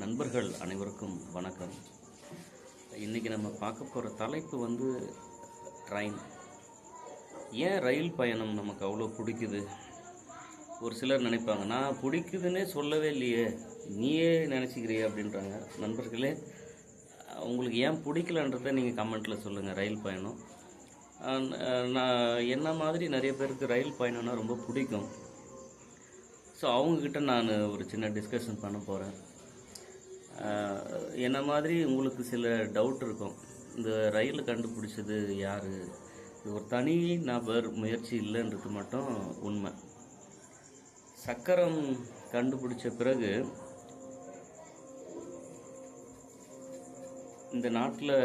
நண்பர்கள் அனைவருக்கும் வணக்கம். இன்றைக்கி நம்ம பார்க்க போகிற தலைப்பு ட்ரெயின். ஏன் ரயில் பயணம் நமக்கு அவ்வளோ பிடிக்குது? ஒரு சிலர் நினைப்பாங்க, நான் பிடிக்குதுன்னே சொல்லவே இல்லையே, நீயே நினச்சிக்கிறியே அப்படின்றாங்க. நண்பர்களே, உங்களுக்கு ஏன் பிடிக்கலன்றதை நீங்கள் கமெண்ட்டில் சொல்லுங்கள். ரயில் பயணம் நான் என்ன மாதிரி நிறைய பேருக்கு ரயில் பயணம்னா ரொம்ப பிடிக்கும். ஸோ அவங்கக்கிட்ட நான் ஒரு சின்ன டிஸ்கஷன் பண்ண போகிறேன். என்ன மாதிரி உங்களுக்கு சில டவுட் இருக்கும். இந்த ரயில் கண்டுபிடிச்சது யார்? இது ஒரு தனி நபர் முயற்சி இல்லைன்றது மட்டும் உண்மை. சக்கரம் கண்டுபிடிச்ச பிறகு இந்த நாட்டில்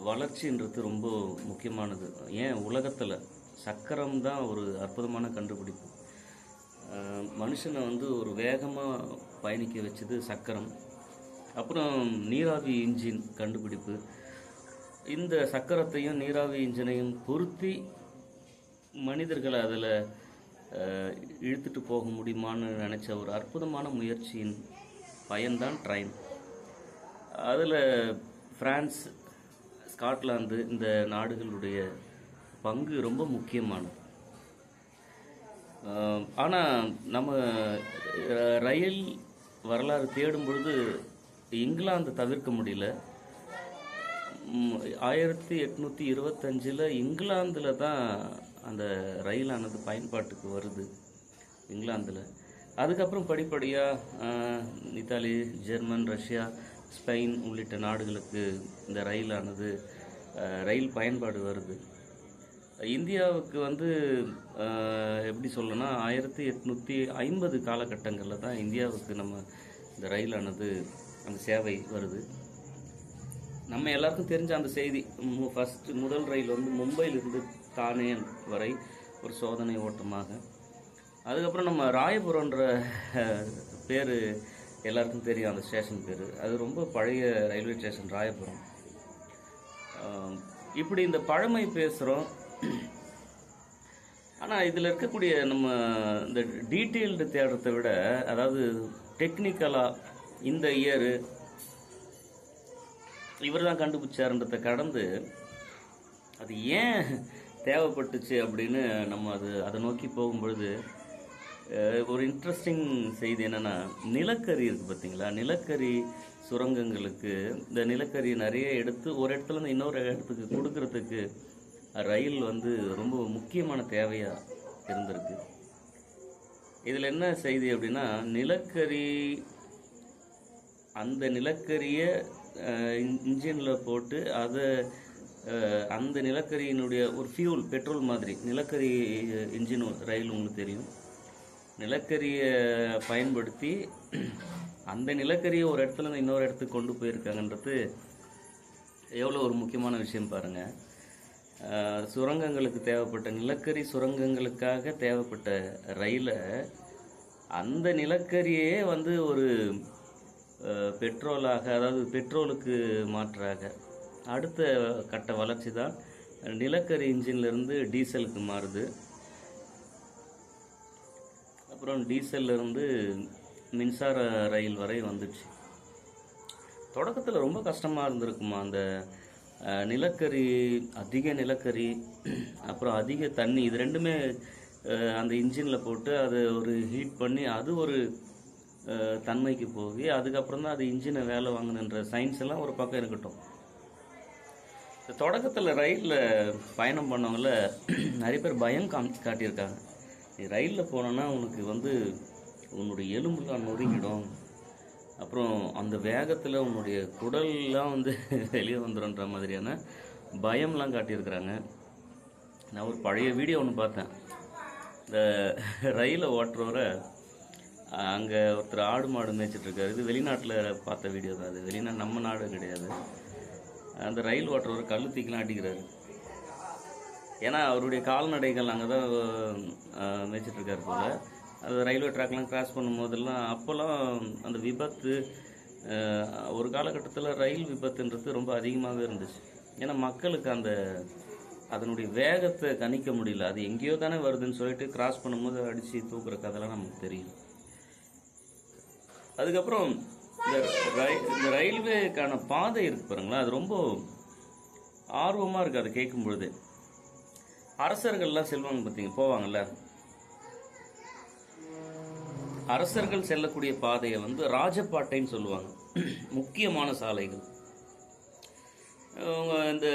வளர்ச்சின்றது ரொம்ப முக்கியமானது. ஏன் உலகத்தில் சக்கரம் தான் ஒரு அற்புதமான கண்டுபிடிப்பு. மனுஷனை ஒரு வேகமாக பயணிக்க வச்சது சக்கரம். அப்புறம் நீராவி இன்ஜின் கண்டுபிடிப்பு. இந்த சக்கரத்தையும் நீராவி இன்ஜினையும் பொருத்தி மனிதர்களை அதில் இழுத்துட்டு போக முடியுமான்னு நினச்ச ஒரு அற்புதமான முயற்சியின் பயன்தான் ட்ரெயின். அதில் பிரான்ஸ், ஸ்காட்லாந்து இந்த நாடுகளுடைய பங்கு ரொம்ப முக்கியமானது. ஆனால் நம்ம ரயில் வரலாறு தேடும் பொழுது இங்கிலாந்து தவிர்க்க முடியல. 1825 இங்கிலாந்தில் தான் அந்த ரயிலானது பயன்பாட்டுக்கு வருது. இங்கிலாந்தில் அதுக்கப்புறம் படிப்படியாக இத்தாலி, ஜெர்மன், ரஷ்யா, ஸ்பெயின் உள்ளிட்ட நாடுகளுக்கு இந்த ரயில் பயன்பாடு வருது. இந்தியாவுக்கு எப்படி சொல்லணும்னா 1850 காலகட்டங்களில் தான் இந்தியாவுக்கு நம்ம இந்த ரயிலானது அந்த சேவை வருது. நம்ம எல்லாருக்கும் தெரிஞ்ச அந்த செய்தி, முதல் ரயில் மும்பையிலிருந்து தானே வரை ஒரு சோதனை ஓட்டமாக. அதுக்கப்புறம் நம்ம ராயபுரம்ன்ற பேர் எல்லாருக்கும் தெரியும், அந்த ஸ்டேஷன் பேர். அது ரொம்ப பழைய ரயில்வே ஸ்டேஷன் ராயபுரம். இப்படி இந்த பழமை பேசுகிறோம். ஆனால் இதில் இருக்கக்கூடிய நம்ம இந்த டீட்டெயில்டு தேடுறதை விட, அதாவது டெக்னிக்கலாக இந்த இயரு இவர் தான் கண்டுபிடிச்சாருன்றதை கடந்து அது ஏன் தேவைப்பட்டுச்சு அப்படின்னு நம்ம அதை நோக்கி போகும்பொழுது ஒரு இன்ட்ரெஸ்டிங் செய்தி என்னென்னா, நிலக்கரி இருக்குது பார்த்தீங்களா? நிலக்கரி சுரங்கங்களுக்கு இந்த நிலக்கரி நிறைய எடுத்து ஒரு இடத்துலேருந்து இன்னொரு இடத்துக்கு கொடுக்கறதுக்கு ரயில் ரொம்ப முக்கியமான தேவையாக இருந்திருக்கு. இதில் என்ன செய்தி அப்படின்னா, அந்த நிலக்கரியை இன்ஜினில் போட்டு அந்த நிலக்கரியினுடைய ஒரு ஃபியூல், பெட்ரோல் மாதிரி நிலக்கரி இன்ஜின் ரயில் உங்களுக்கு தெரியும். நிலக்கரியை பயன்படுத்தி அந்த நிலக்கரியை ஒரு இடத்துலேருந்து இன்னொரு இடத்துக்கு கொண்டு போயிருக்காங்கன்றது எவ்வளோ ஒரு முக்கியமான விஷயம் பாருங்கள். சுரங்கங்களுக்கு தேவைப்பட்ட நிலக்கரி சுரங்கங்களுக்காக தேவைப்பட்ட ரயிலை அந்த நிலக்கரியே ஒரு பெட்ரோலாக, அதாவது பெட்ரோலுக்கு மாற்றாக அடுத்த கட்ட வளர்ச்சி தான் நிலக்கரி இன்ஜின்லேருந்து டீசலுக்கு மாறுது. அப்புறம் டீசல்லேருந்து மின்சார ரயில் வரை வந்துடுச்சு. தொடக்கத்தில் ரொம்ப கஷ்டமாக இருந்திருக்குமா. அந்த நிலக்கரி, அதிக நிலக்கரி, அப்புறம் அதிக தண்ணி, இது ரெண்டுமே அந்த இன்ஜினில் போட்டு அதை ஒரு ஹீட் பண்ணி அது ஒரு தன்மைக்கு போய் அதுக்கப்புறம் தான் அது இன்ஜினை வேலை வாங்கினுன்ற சயின்ஸ் எல்லாம் ஒரு பக்கம் இருக்கட்டும். தொடக்கத்தில் ரயிலில் பயணம் பண்ணவங்கள நிறைய பேர் பயம் காட்டியிருக்காங்க. நீ ரயிலில் போனோன்னா உனக்கு உன்னுடைய எலும்புலாம் நொறுங்கிடும், அப்புறம் அந்த வேகத்தில் உன்னுடைய குடல்லாம் வெளியே வந்துடும்ன்ற மாதிரியான பயம்லாம் காட்டியிருக்கிறாங்க. நான் ஒரு பழைய வீடியோ ஒன்று பார்த்தேன். இந்த ரயிலை ஓட்டுறவரை அங்கே ஒருத்தர் ஆடு மாடு மேய்ச்சிட்ருக்காரு. இது வெளிநாட்டில் பார்த்த வீடியோ தான். அது நம்ம நாடு கிடையாது. அந்த ரயில் ஓட்டுறவரை கல் தூக்கிலாம் அடிக்கிறாரு. ஏன்னா அவருடைய கால்நடைகள் அங்கே தான் மேய்ச்சிட்ருக்காரு போல். அது ரயில்வே ட்ராக்லாம் கிராஸ் பண்ணும் போதெல்லாம் அப்போல்லாம் அந்த விபத்து, ஒரு காலகட்டத்தில் ரயில் விபத்துன்றது ரொம்ப அதிகமாகவே இருந்துச்சு. ஏன்னா மக்களுக்கு அதனுடைய வேகத்தை கணிக்க முடியல. அது எங்கேயோ தானே வருதுன்னு சொல்லிட்டு கிராஸ் பண்ணும்போது அடித்து தூக்குற கதைலாம் நமக்கு தெரியும். அதுக்கப்புறம் இந்த இந்த ரயில்வேக்கான பாதை இருக்கு பாருங்களா, அது ரொம்ப ஆர்வமாக இருக்குது அதை கேட்கும் பொழுது. அரசர்கள்லாம் செல்வாங்க பார்த்தீங்க, போவாங்கல்ல, அரசர்கள் செல்லக்கூடிய பாதையை வந்து ராஜபாட்டைன்னு சொல்லுவாங்க. முக்கியமான சாலைகள். இந்த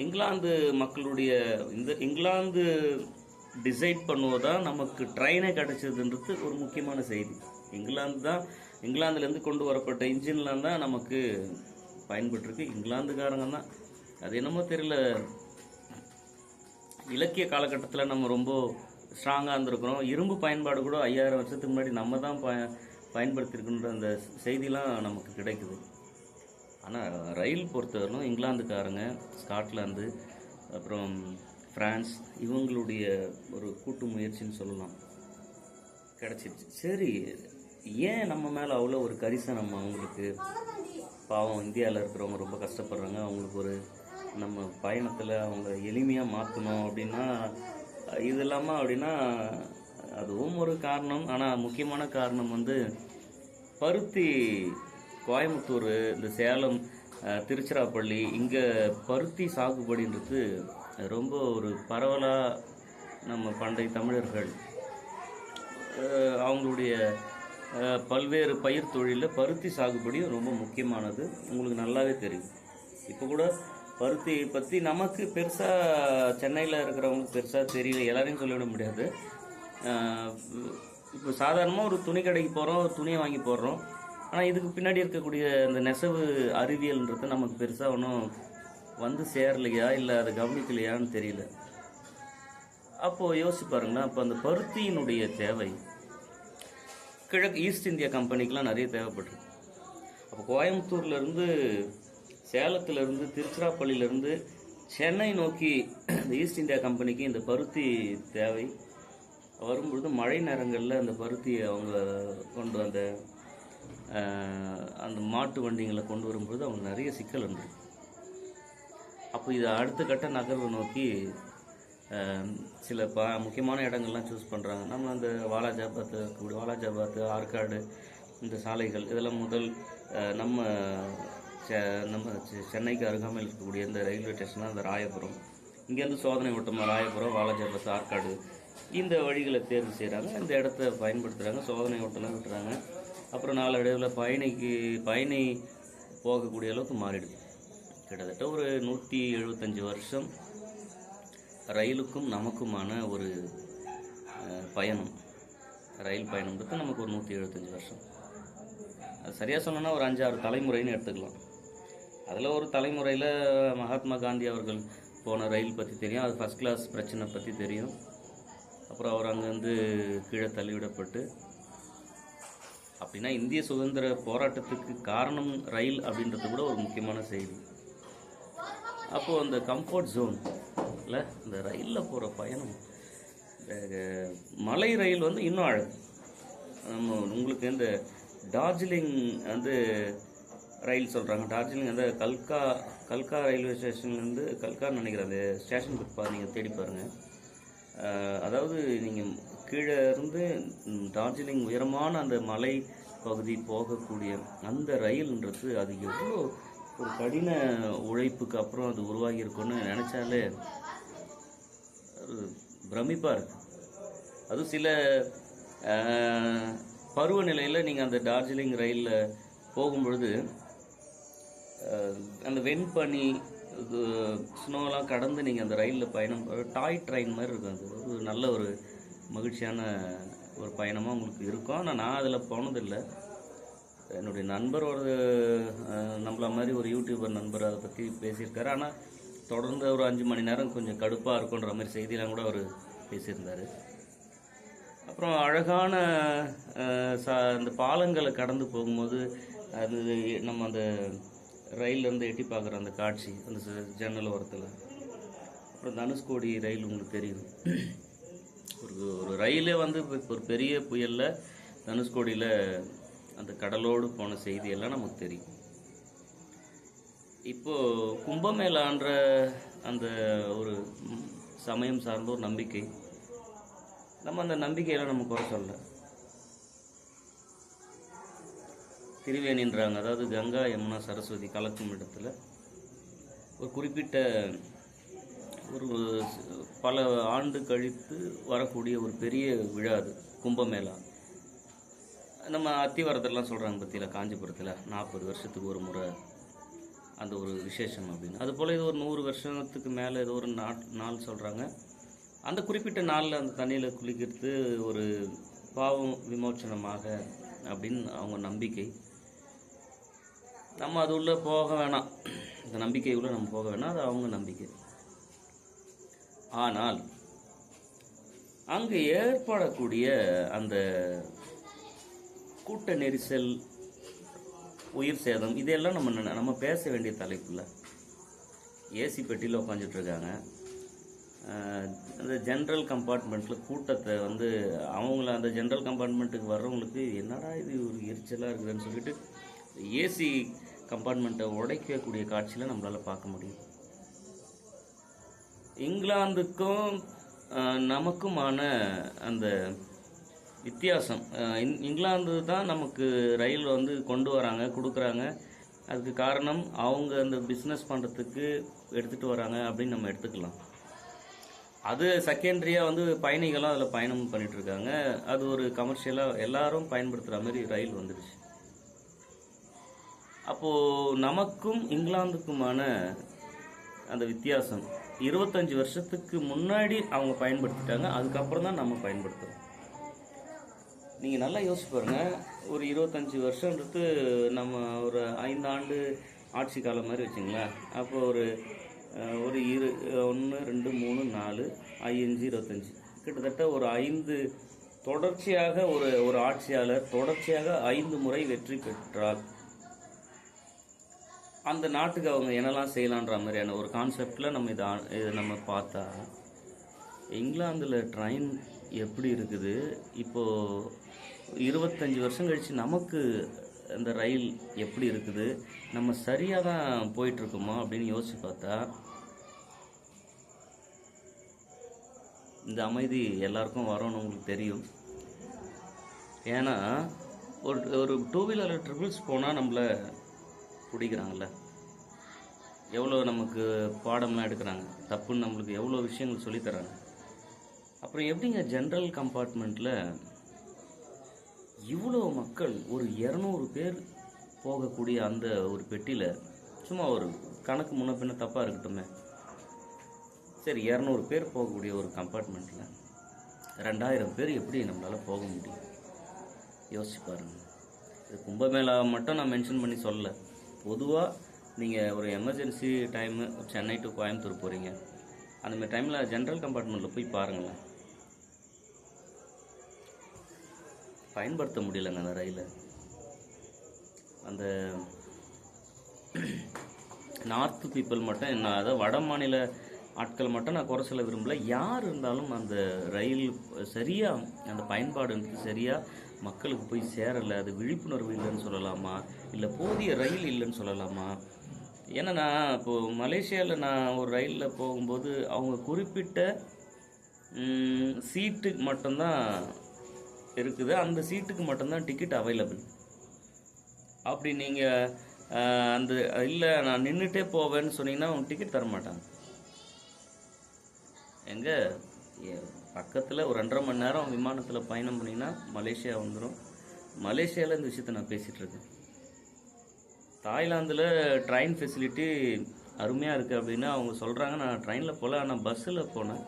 இங்கிலாந்து மக்களுடைய இந்த இங்கிலாந்து டிசைட் பண்ணுவதான் நமக்கு ட்ரெயினே கிடச்சதுன்றது ஒரு முக்கியமான செய்தி. இங்கிலாந்துலேருந்து கொண்டு வரப்பட்ட இன்ஜின்லாம் தான் நமக்கு பயன்பட்டுருக்கு. இங்கிலாந்துக்காரங்க தான், அது என்னமோ தெரியல, இலக்கிய காலகட்டத்தில் நம்ம ரொம்ப ஸ்ட்ராங்காக இருந்திருக்கிறோம். இரும்பு பயன்பாடு கூட 5000 வருஷத்துக்கு முன்னாடி நம்ம தான் பயன்படுத்தியிருக்கின்ற அந்த செய்திலாம் நமக்கு கிடைக்குது. ஆனால் ரயில் பொறுத்தவரைக்கும் இங்கிலாந்துக்காரங்க, ஸ்காட்லாந்து, அப்புறம் ஃப்ரான்ஸ், இவங்களுடைய ஒரு கூட்டு முயற்சின்னு சொல்லலாம், கிடச்சிருச்சு. சரி, ஏன் நம்ம மேலே அவ்வளோ ஒரு கரிசனம் அவங்களுக்கு? பாவம், இந்தியாவில் இருக்கிறவங்க ரொம்ப கஷ்டப்படுறாங்க, அவங்களுக்கு ஒரு நம்ம பயணத்தில் அவங்க எளிமையாக மாற்றணும் அப்படின்னா இது இல்லாமல் அப்படின்னா அதுவும் ஒரு காரணம். ஆனால் முக்கியமான காரணம் வந்து பருத்தி, கோயம்புத்தூர், இந்த சேலம், திருச்சிராப்பள்ளி, இங்கே பருத்தி சாகுபடின்றது ரொம்ப ஒரு பரவலாக நம்ம பண்டைய தமிழர்கள் அவங்களுடைய பல்வேறு பயிர் தொழிலில் பருத்தி சாகுபடியும் ரொம்ப முக்கியமானது. உங்களுக்கு நல்லாவே தெரியும். இப்போ கூட பருத்தி பற்றி நமக்கு பெருசாக சென்னையில் இருக்கிறவங்களுக்கு பெருசாக தெரியல, எல்லாரையும் சொல்லிவிட முடியாது. இப்போ சாதாரணமாக ஒரு துணி கடைக்கு போகிறோம், ஒரு துணியை வாங்கி போடுறோம். ஆனால் இதுக்கு பின்னாடி இருக்கக்கூடிய இந்த நெசவு அறிவியல்ன்றது நமக்கு பெருசாக ஒன்றும் வந்து சேரலையா, இல்லை அதை கவனிக்கலையான்னு தெரியல. அப்போது யோசிச்சு பாருங்களேன், அப்போ அந்த பருத்தியினுடைய தேவை கிழக்கு ஈஸ்ட் இந்தியா கம்பெனிக்கெலாம் நிறைய தேவைப்பட்டிருக்கு. அப்போ கோயம்புத்தூர்லேருந்து, சேலத்திலேருந்து, திருச்சிராப்பள்ளியிலேருந்து சென்னை நோக்கி இந்த ஈஸ்ட் இந்தியா கம்பெனிக்கு இந்த பருத்தி தேவை வரும்பொழுது மழை நேரங்களில் அந்த பருத்தியை அவங்க கொண்டு அந்த மாட்டு வண்டிங்களை கொண்டு வரும்பொழுது அவங்க நிறைய சிக்கல் இருந்தது. அப்போ இது அடுத்த கட்ட நகர்வு நோக்கி சில முக்கியமான இடங்கள்லாம் சூஸ் பண்ணுறாங்க. நம்ம அந்த வாலாஜாபாத், ஆற்காடு, இந்த சாலைகள் இதெல்லாம் முதல் நம்ம சென்னைக்கு அருகாமையில் இருக்கக்கூடிய இந்த ரயில்வே ஸ்டேஷனாக அந்த ராயபுரம், இங்கேருந்து சோதனை ஓட்டமாக ராயபுரம், வாலாஜாபாத், ஆற்காடு, இந்த வழிகளை தேர்வு செய்கிறாங்க. இந்த இடத்த பயன்படுத்துகிறாங்க, சோதனை ஓட்டலாம் விட்டுறாங்க. அப்புறம் நாளடைவில் பயணி போகக்கூடிய அளவுக்கு மாறிடுது. கிட்டத்தட்ட ஒரு 175 வருஷம் ரயிலுக்கும் நமக்குமான ஒரு பயணம். ரயில் பயணம்ன்றது நமக்கு ஒரு 175 வருஷம். அது சரியாக சொன்னோன்னா ஒரு 5-6 தலைமுறைன்னு எடுத்துக்கலாம். அதில் ஒரு தலைமுறையில் மகாத்மா காந்தி அவர்கள் போன ரயில் பற்றி தெரியும், அது ஃபஸ்ட் கிளாஸ் பிரச்சனை பற்றி தெரியும். அப்புறம் அவர் அங்கேருந்து கீழே தள்ளிவிடப்பட்டு, அப்படின்னா இந்திய சுதந்திர போராட்டத்துக்கு காரணம் ரயில் அப்படின்றது கூட ஒரு முக்கியமான செய்தி. அப்போது அந்த கம்ஃபர்ட் ஜோன் இல்லை, இந்த ரயிலில் போகிற பயணம், மலை ரயில் வந்து இன்னும் அழகு. உங்களுக்கு இந்த டார்ஜிலிங் வந்து ரயில் சொல்கிறாங்க. டார்ஜிலிங் அந்த கல்கா ரயில்வே ஸ்டேஷன்லேருந்து, கல்கான்னு நினைக்கிறேன் அந்த ஸ்டேஷனுக்கு நீங்கள் தேடி பாருங்கள். அதாவது நீங்கள் கீழே இருந்து டார்ஜிலிங் உயரமான அந்த மலை பகுதி போகக்கூடிய அந்த ரயில்ன்றது அது எவ்வளோ ஒரு கடின உழைப்புக்கு அப்புறம் அது உருவாகி இருக்குன்னு நினச்சாலே பிரமிப்பாக இருக்குது. அதுவும் சில பருவநிலையில் நீங்கள் அந்த டார்ஜிலிங் ரயிலில் போகும்பொழுது அந்த வெண்பனி, ஸ்னோலாம் கடந்து நீங்கள் அந்த ரயிலில் பயணம், டாய் ட்ரெயின் மாதிரி இருக்கும். அது ஒரு நல்ல ஒரு மகிழ்ச்சியான ஒரு பயணமாக உங்களுக்கு இருக்கும். ஆனால் நான் அதில் போனதில்லை. என்னுடைய நண்பர் ஒரு நம்மள மாதிரி ஒரு யூடியூபர் நண்பர் அதை பற்றி பேசியிருக்காரு. ஆனால் தொடர்ந்து ஒரு 5 மணி நேரம் கொஞ்சம் கடுப்பாக இருக்குன்ற மாதிரி செய்தியெலாம் கூட அவர் பேசியிருந்தார். அப்புறம் அழகான இந்த பாலங்களை கடந்து போகும்போது அது நம்ம அந்த ரயிலேருந்து எட்டி பார்க்குற அந்த காட்சி, அந்த ஜன்னல் ஓரத்தில். அப்புறம் தனுஷ்கோடி ரயில் உங்களுக்கு தெரியும். ஒரு ரயிலே வந்து ஒரு பெரிய புயலில் தனுஷ்கோடியில் அந்த கடலோடு போன செய்தியெல்லாம் நமக்கு தெரியும். இப்போது கும்பமேளான்ற அந்த ஒரு சமயம் சார்ந்த ஒரு நம்பிக்கை, நம்ம அந்த நம்பிக்கையெல்லாம் நம்ம குறை சொல்ல. திரிவேணின்றாங்க, அதாவது கங்கா யமுனா சரஸ்வதி கலக்கும் இடத்துல ஒரு குறிப்பிட்ட ஒரு பல ஆண்டு கழித்து வரக்கூடிய ஒரு பெரிய விழா அது, கும்பமேளா. நம்ம அத்திவரதெல்லாம் சொல்கிறாங்க பற்றியில், காஞ்சிபுரத்தில் 40 வருஷத்துக்கு ஒரு முறை அந்த ஒரு விசேஷம் அப்படின்னு. அதுபோல் இது ஒரு 100 வருஷத்துக்கு மேலே ஏதோ ஒரு நாள் சொல்கிறாங்க. அந்த குறிப்பிட்ட நாளில் அந்த தண்ணியில் குளிக்கிறது ஒரு பாவம் விமோச்சனமாக அப்படின்னு அவங்க நம்பிக்கை. நம்ம அது உள்ளே போக வேணாம், இந்த நம்பிக்கை உள்ளே நம்ம போக வேணாம், அது அவங்க நம்பிக்கை. ஆனால் அங்கு ஏற்படக்கூடிய அந்த கூட்ட நெரிசல், உயிர் சேதம், இதெல்லாம் நம்ம பேச வேண்டிய தலைப்பில். ஏசி பெட்டியில் உட்காந்துட்ருக்காங்க, அந்த ஜென்ரல் கம்பார்ட்மெண்ட்டில் கூட்டத்தை வந்து அவங்கள அந்த ஜென்ரல் கம்பார்ட்மெண்ட்டுக்கு வர்றவங்களுக்கு என்னடா இது ஒரு எரிச்சலாக இருக்குதுன்னு சொல்லிட்டு ஏசி கம்பார்ட்மெண்ட்டை உடைக்கக்கூடிய காட்சியில் நம்மளால் பார்க்க முடியும். இங்கிலாந்துக்கும் நமக்குமான அந்த வித்தியாசம், இங்கிலாந்து தான் நமக்கு ரயில் வந்து கொண்டு வராங்க, கொடுக்குறாங்க. அதுக்கு காரணம் அவங்க அந்த பிஸ்னஸ் பண்ணுறதுக்கு எடுத்துகிட்டு வராங்க அப்படின்னு நம்ம எடுத்துக்கலாம். அது செகண்டரியாக வந்து பயணிகளாக அதில் பயணம் பண்ணிகிட்ருக்காங்க. அது ஒரு கமர்ஷியலாக எல்லாரும் பயன்படுத்துகிற மாதிரி ரயில் வந்துடுச்சு. அப்போது நமக்கும் இங்கிலாந்துக்குமான அந்த வித்தியாசம் 25 வருஷத்துக்கு முன்னாடி அவங்க பயன்படுத்திட்டாங்க, அதுக்கப்புறம் தான் நம்ம பயன்படுத்துகிறோம். நீங்கள் நல்லா யோசிச்சு பாருங்கள், ஒரு 25 வருஷன்றது நம்ம ஒரு 5 ஆண்டு ஆட்சி காலம் மாதிரி வச்சுங்களேன். அப்போ ஒரு 1 2 3 4 5 25 கிட்டத்தட்ட ஒரு 5 தொடர்ச்சியாக ஒரு ஆட்சியாளர் தொடர்ச்சியாக 5 முறை வெற்றி பெற்றால் அந்த நாட்டுக்கு அவங்க என்னெல்லாம் செய்யலான்ற மாதிரியான ஒரு கான்செப்டில் நம்ம இதை நம்ம பார்த்தா, இங்கிலாந்தில் ட்ரெயின் எப்படி இருக்குது, இப்போது 25 வருஷம் கழித்து நமக்கு அந்த ரயில் எப்படி இருக்குது, நம்ம சரியாக தான் போயிட்டுருக்கோமா அப்படின்னு யோசித்து பார்த்தா இந்த அமைதி எல்லாருக்கும் வரும்னு உங்களுக்கு தெரியும். ஏன்னா ஒரு 2 வீலர் ட்ரிபிள்ஸ் போனால் நம்மளை பிடிக்கிறாங்கல்ல, எவ்வளோ நமக்கு பாடம்லாம் எடுக்கிறாங்க, தப்புன்னு நம்மளுக்கு எவ்வளோ விஷயங்கள் சொல்லித்தராங்க. அப்புறம் எப்படிங்க ஜென்ரல் கம்பார்ட்மெண்ட்டில் இவ்வளோ மக்கள், ஒரு 200 பேர் போகக்கூடிய அந்த ஒரு பெட்டியில், சும்மா ஒரு கணக்கு முன்ன பின்ன தப்பாக இருக்கட்டுமே, சரி 200 பேர் போகக்கூடிய ஒரு கம்பார்ட்மெண்ட்டில் 2000 பேர் எப்படி நம்மளால் போக முடியும்? யோசிச்சு பாருங்கள். இது கும்பமேளா மட்டும் நான் மென்ஷன் பண்ணி சொல்லலை, பொதுவாக நீங்கள் ஒரு emergency time Chennai to Coimbatore போகிறீங்க, அந்தமாதிரி டைமில் ஜென்ரல் கம்பார்ட்மெண்ட்டில் போய் பாருங்களேன், பயன்படுத்த முடியலைங்க அந்த ரயிலை. அந்த நார்த்து பீப்புள் மட்டும் என்ன, அதாவது வட மாநில ஆட்கள் மட்டும் நான் குறை சொல்ல விரும்பல, யார் இருந்தாலும் அந்த ரயில் சரியாக அந்த பயன்பாடுன்றது சரியாக மக்களுக்கு போய் சேரலை. அது விழிப்புணர்வு இல்லைன்னு சொல்லலாமா, இல்லை போதிய ரயில் இல்லைன்னு சொல்லலாமா? ஏன்னா நான் இப்போது மலேசியாவில் நான் ஒரு ரயிலில் போகும்போது அவங்க குறிப்பிட்ட சீட்டுக்கு மட்டும்தான் இருக்குது, அந்த சீட்டுக்கு மட்டும்தான் டிக்கெட் அவைலபிள். அப்படி நீங்கள் அந்த இல்லை நான் நின்றுட்டே போவேன்னு சொன்னீங்கன்னா அவங்க டிக்கெட் தர மாட்டாங்க. எங்கே பக்கத்தில் ஒரு 2.5 மணி நேரம் விமானத்தில் பயணம் பண்ணிங்கன்னா மலேசியா வந்துடும். மலேசியாவில் இந்த விஷயத்தை நான் பேசிகிட்ருக்கேன். தாய்லாந்தில் ட்ரெயின் ஃபெசிலிட்டி அருமையாக இருக்குது அப்படின்னு அவங்க சொல்கிறாங்க. நான் ட்ரெயினில் போகல, ஆனால் பஸ்ஸில் போனேன்.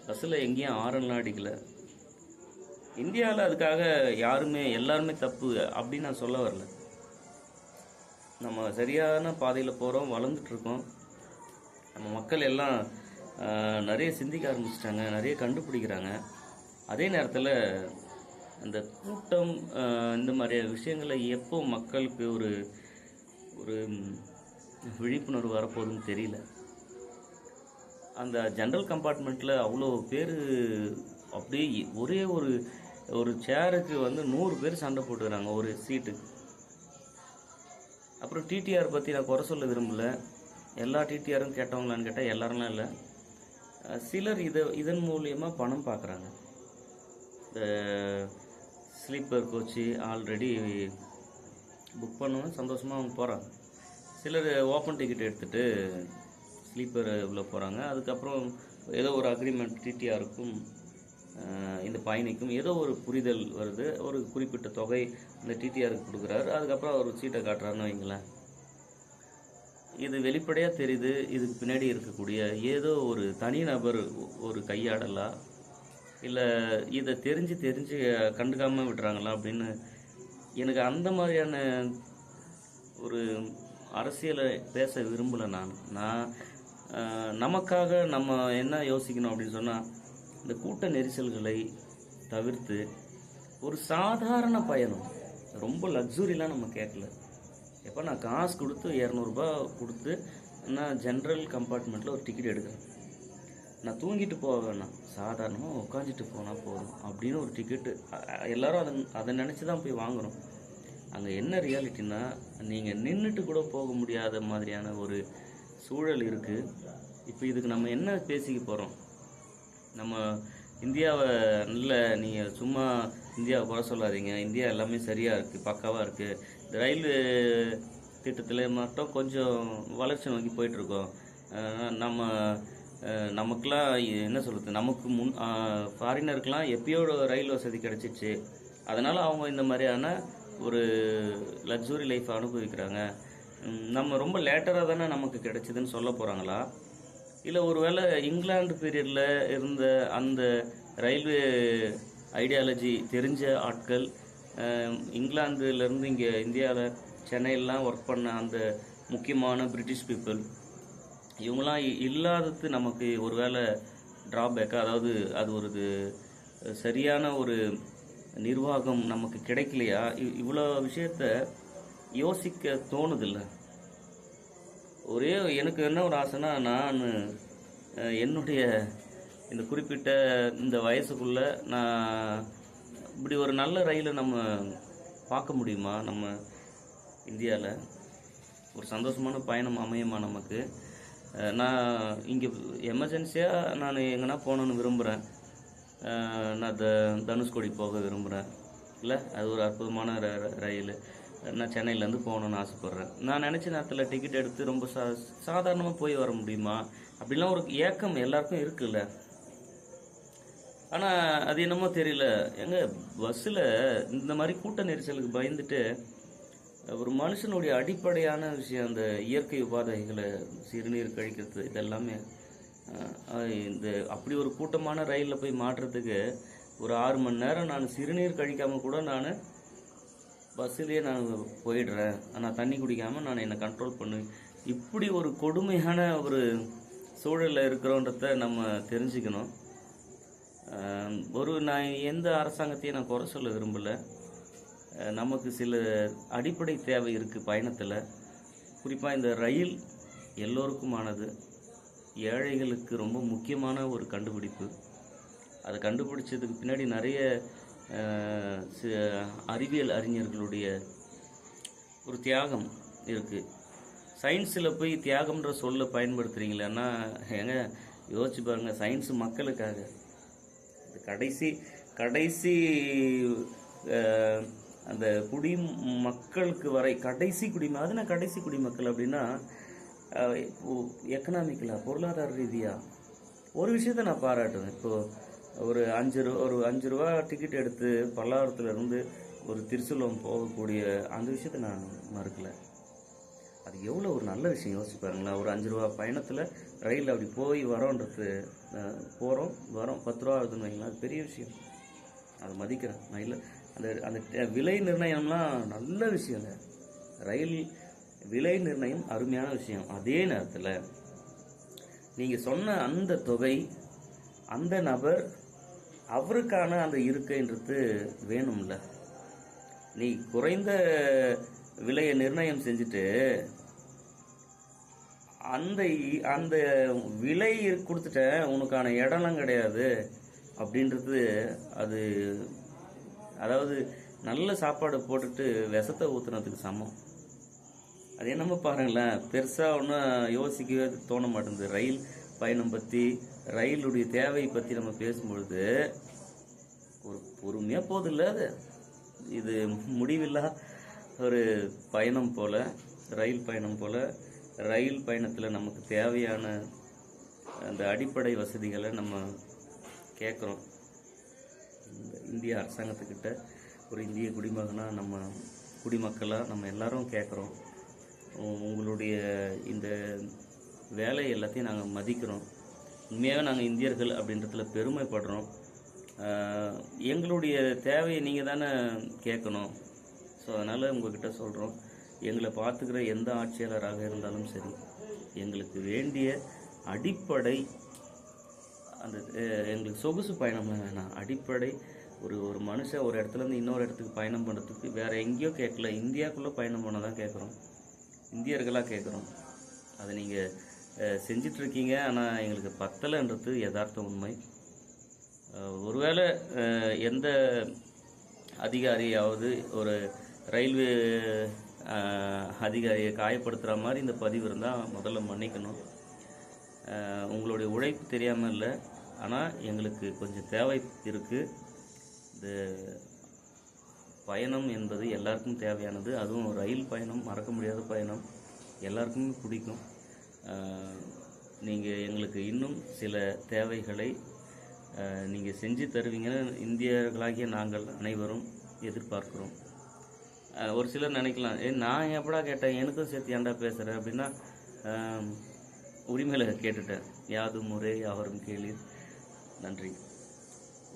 பஸ்ஸில் எங்கேயும் ஆரன்லாம் அடிக்கலை. இந்தியாவில் அதுக்காக எல்லாருமே தப்பு அப்படின்னு நான் சொல்ல வரல. நம்ம சரியான பாதையில் போகிறோம், வளர்ந்துட்டுருக்கோம். நம்ம மக்கள் எல்லாம் நிறைய சிந்திக்க ஆரம்பிச்சிட்டாங்க, நிறைய கண்டுபிடிக்கிறாங்க. அதே நேரத்தில் அந்த கூட்டம் இந்த மாதிரி விஷயங்களை எப்போ மக்களுக்கு ஒரு ஒரு விழிப்புணர்வு வரப்போகுதுன்னு தெரியல. அந்த ஜென்ரல் கம்பார்ட்மெண்ட்டில் அவ்வளோ பேர் அப்படியே ஒரே ஒரு சேருக்கு வந்து 100 பேர் சண்டை போட்டுக்கிறாங்க ஒரு சீட்டுக்கு. அப்புறம் டிடிஆர் பற்றி நான் குறை சொல்ல விரும்பலை. எல்லா டிடிஆரும் கேட்டவங்களான்னு கேட்டால் எல்லாரும்லாம் இல்லை. சிலர் இதன் மூலியமாக பணம் பார்க்குறாங்க. இந்த ஸ்லீப்பர் கோச்சு ஆல்ரெடி புக் பண்ணுவேன், சந்தோஷமாக அவங்க போகிறாங்க. சிலர் ஓப்பன் டிக்கெட் எடுத்துகிட்டு ஸ்லீப்பர் உள்ள போகிறாங்க. அதுக்கப்புறம் ஏதோ ஒரு அக்ரிமெண்ட் டிடிஆருக்கும் இந்த பயணிக்கும் ஏதோ ஒரு புரிதல் வருது. ஒரு குறிப்பிட்ட தொகை இந்த டிடிஆருக்கு கொடுக்குறாரு. அதுக்கப்புறம் அவர் சீட்டை காட்டுறாருன்னு வைங்களேன். இது வெளிப்படையாக தெரியுது. இதுக்கு பின்னாடி இருக்கக்கூடிய ஏதோ ஒரு தனிநபர் ஒரு கையாடலா, இல்லை இதை தெரிஞ்சு கண்டுக்காமல் விட்டுறாங்களா அப்படின்னு எனக்கு அந்த மாதிரியான ஒரு அரசியலை பேச விரும்பலை. நான் நமக்காக நம்ம என்ன யோசிக்கணும் அப்படின்னு சொன்னால், இந்த கூட்ட நெரிசல்களை தவிர்த்து ஒரு சாதாரண பயணம், ரொம்ப லக்ஸுரிலாம் நம்ம கேட்கல. எப்போ நான் காசு கொடுத்து 200 கொடுத்து நான் ஜென்ரல் கம்பார்ட்மெண்ட்டில் ஒரு டிக்கெட் எடுக்கிறேன். நான் தூங்கிட்டு போக வேணாம், சாதாரணமாக உட்காந்துட்டு போனால் போதும் அப்படின்னு ஒரு டிக்கெட்டு எல்லோரும் அதை நினச்சி தான் போய் வாங்குகிறோம். அங்கே என்ன ரியாலிட்டின்னா, நீங்கள் நின்றுட்டு கூட போக முடியாத மாதிரியான ஒரு சூழல் இருக்குது. இப்போ இதுக்கு நம்ம என்ன பேசிக்க போகிறோம்? நம்ம இந்தியாவை நீங்கள் சும்மா இந்தியாவை குறை சொல்லாதீங்க, இந்தியா எல்லாமே சரியாக இருக்குது, பக்காவாக இருக்குது, இந்த ரயில்வே திட்டத்தில் மட்டும் கொஞ்சம் வளர்ச்சி நோக்கி போயிட்டுருக்கோம், நமக்கெலாம் என்ன சொல்கிறது, நமக்கு ஃபாரினருக்கெலாம் எப்பயோட ரயில் வசதி கிடச்சிச்சு, அதனால் அவங்க இந்த மாதிரியான ஒரு லக்ஸுரி லைஃப் அனுபவிக்கிறாங்க, நம்ம ரொம்ப லேட்டராக தானே நமக்கு கிடைச்சிதுன்னு சொல்ல போகிறாங்களா? இல்லை ஒருவேளை இங்கிலாந்து பீரியடில் இருந்த அந்த ரயில்வே ஐடியாலஜி தெரிஞ்ச ஆட்கள், இங்கிலாந்துலேருந்து இங்கே இந்தியாவில் சென்னையிலாம் ஒர்க் பண்ண அந்த முக்கியமான பிரிட்டிஷ் பீப்புள், இவங்களாம் இல்லாதது நமக்கு ஒரு வேளை ட்ராபேக்காக, அதாவது அது ஒரு சரியான ஒரு நிர்வாகம் நமக்கு கிடைக்கலையா? இவ்வளோ விஷயத்த யோசிக்க தோணுதில்லை. ஒரே எனக்கு என்ன ஒரு ஆசைன்னா, நான் என்னுடைய இந்த குறிப்பிட்ட இந்த வயசுக்குள்ளே நான் இப்படி ஒரு நல்ல ரயிலை நம்ம பார்க்க முடியுமா? நம்ம இந்தியாவில் ஒரு சந்தோஷமான பயணம் அமையுமா நமக்கு? நான் இங்கே எமர்ஜென்சியாக நான் எங்கன்னா போகணுன்னு விரும்புகிறேன். நான் தனுஷ்கோடி போக விரும்புகிறேன். இல்லை, அது ஒரு அற்புதமான ரயில். நான் சென்னையிலேருந்து போகணுன்னு ஆசைப்பட்றேன். நான் நினச்ச நேரத்தில் டிக்கெட் எடுத்து ரொம்ப சாதாரணமாக போய் வர முடியுமா? அப்படிலாம் ஒரு ஏக்கம் எல்லாருக்கும் இருக்குல்ல. ஆனால் அது என்னமோ தெரியல, எங்கள் பஸ்ஸில் இந்த மாதிரி கூட்ட நெரிசலுக்கு பயந்துட்டு ஒரு மனுஷனுடைய அடிப்படையான விஷயம், அந்த இயற்கை உபாதைகளை, சிறுநீர் கழிக்கிறது, இதெல்லாமே இந்த அப்படி ஒரு கூட்டமான ரயிலில் போய் மாட்டுறதுக்கு ஒரு 6 மணி நேரம் நான் சிறுநீர் கழிக்காமல் கூட நான் பஸ்ஸுலேயே நான் போயிடுறேன், நான் தண்ணி குடிக்காமல் நான் என்னை கண்ட்ரோல் பண்ணுவேன். இப்படி ஒரு கொடுமையான ஒரு சூழலில் இருக்கிறோன்றத நம்ம தெரிஞ்சுக்கணும். நான் எந்த அரசாங்கத்தையும் நான் குறை சொல்ல விரும்பலை. நமக்கு சில அடிப்படை தேவை இருக்குது பயணத்தில். குறிப்பாக இந்த ரயில் எல்லோருக்குமானது, ஏழைகளுக்கு ரொம்ப முக்கியமான ஒரு கண்டுபிடிப்பு. அதை கண்டுபிடிச்சதுக்கு பின்னாடி நிறைய அறிவியல் அறிஞர்களுடைய ஒரு தியாகம் இருக்குது. சயின்ஸில் போய் தியாகம்ன்ற சொல்ல பயன்படுத்துகிறீங்களேன்னா ஏங்க யோசிச்சு பாருங்கள். சயின்ஸு மக்களுக்காக, கடைசி அந்த மக்களுக்கு வரை கடைசி அது நான் கடைசி குடிமக்கள் அப்படின்னா எக்கனாமிக்கலாக, பொருளாதார ரீதியாக ஒரு விஷயத்தை நான் பாராட்டுவேன். இப்போது ஒரு 5 ரூபா டிக்கெட் எடுத்து பல்லாவரத்துலேருந்து ஒரு திருச்செல்வம் போகக்கூடிய அந்த விஷயத்தை நான் மறுக்கலை. அது எவ்வளோ ஒரு நல்ல விஷயம் யோசிச்சு பாருங்களேன். ஒரு 5 ரூபா பயணத்தில் ரயில் அப்படி போய் வரோன்றது, போகிறோம் வரோம் 10 ரூபா ஆகுதுன்னு வைங்களேன், அது பெரிய விஷயம். அதை மதிக்கிறேன் நான். இல்லை, அந்த விலை நிர்ணயம்லாம் நல்ல விஷயங்க. ரயில் விலை நிர்ணயம் அருமையான விஷயம். அதே நேரத்தில் நீங்கள் சொன்ன அந்த தொகை, அந்த நபர் அவருக்கான அந்த இருக்கைன்றது வேணும்ல. நீ குறைந்த விலையை நிர்ணயம் செஞ்சுட்டு அந்த விலை கொடுத்துட்டேன், உனக்கான இடம்லாம் கிடையாது அப்படின்றது, அது அதாவது நல்ல சாப்பாடு போட்டுட்டு விஷத்தை ஊற்றுனதுக்கு சமம். அது என்னமோ பாருங்களேன், பெருசாக ஒன்றும் யோசிக்கவே தோண மாட்டேங்குது. ரயில் பயணம் பற்றி, ரயிலுடைய தேவையை பற்றி நம்ம பேசும்பொழுது ஒரு பொறுமையாக போதில்ல, அது இது முடிவில்லா ஒரு பயணம் போல், ரயில் பயணம் போல், ரயில் பயணத்தில் நமக்கு தேவையான அந்த அடிப்படை வசதிகளை நம்ம கேட்குறோம். இந்திய அரசாங்கத்துக்கிட்ட ஒரு இந்திய குடிமக்களாக நம்ம எல்லாரும் கேட்குறோம். உங்களுடைய இந்த வேலை எல்லாத்தையும் நாங்கள் மதிக்கிறோம். உண்மையாகவே நாங்கள் இந்தியர்கள் அப்படின்றதுல பெருமைப்படுறோம். எங்களுடைய தேவையை நீங்கள் தானே கேட்கணும். ஸோ அதனால் உங்கள்கிட்ட சொல்கிறோம், எங்களை பார்த்துக்கிற எந்த ஆட்சியாளராக இருந்தாலும் சரி, எங்களுக்கு வேண்டிய அடிப்படை அந்த எங்களுக்கு சொகுசு பயணம்லாம் வேணாம். அடிப்படை ஒரு மனுஷன் ஒரு இடத்துலேருந்து இன்னொரு இடத்துக்கு பயணம் பண்ணுறதுக்கு வேறு எங்கேயோ கேட்கல, இந்தியாவுக்குள்ளே பயணம் பண்ண தான் கேட்குறோம். இந்தியர்களாக கேட்குறோம். அதை நீங்கள் செஞ்சிட்ருக்கீங்க. ஆனால் எங்களுக்கு பத்தலைன்றது யதார்த்த உண்மை. ஒருவேளை எந்த அதிகாரியாவது ஒரு ரயில்வே அதிகாரியை காயப்படுத்துகிற மாதிரி இந்த பதிவு இருந்தால் முதல்ல மன்னிக்கணும். உங்களுடைய உழைப்பு தெரியாமல் இல்லை, ஆனால் எங்களுக்கு கொஞ்சம் தேவை இருக்குது. இந்த பயணம் என்பது எல்லாருக்கும் தேவையானது. அதுவும் ரயில் பயணம் மறக்க முடியாத பயணம், எல்லாருக்குமே பிடிக்கும். நீங்கள் எங்களுக்கு இன்னும் சில தேவைகளை நீங்கள் செஞ்சு தருவீங்கன்னு இந்தியர்களாகிய நாங்கள் அனைவரும் எதிர்பார்க்குறோம். ஒரு சிலர் நினைக்கலாம், நான் எப்படா கேட்டேன், எனக்கும் சேர்த்து ஏன்டா பேசுகிறேன் அப்படின்னா, உரிமையில் கேட்டுட்டேன். யாதும் முறை யாவரும் கேளீர். நன்றி,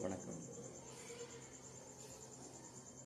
வணக்கம்.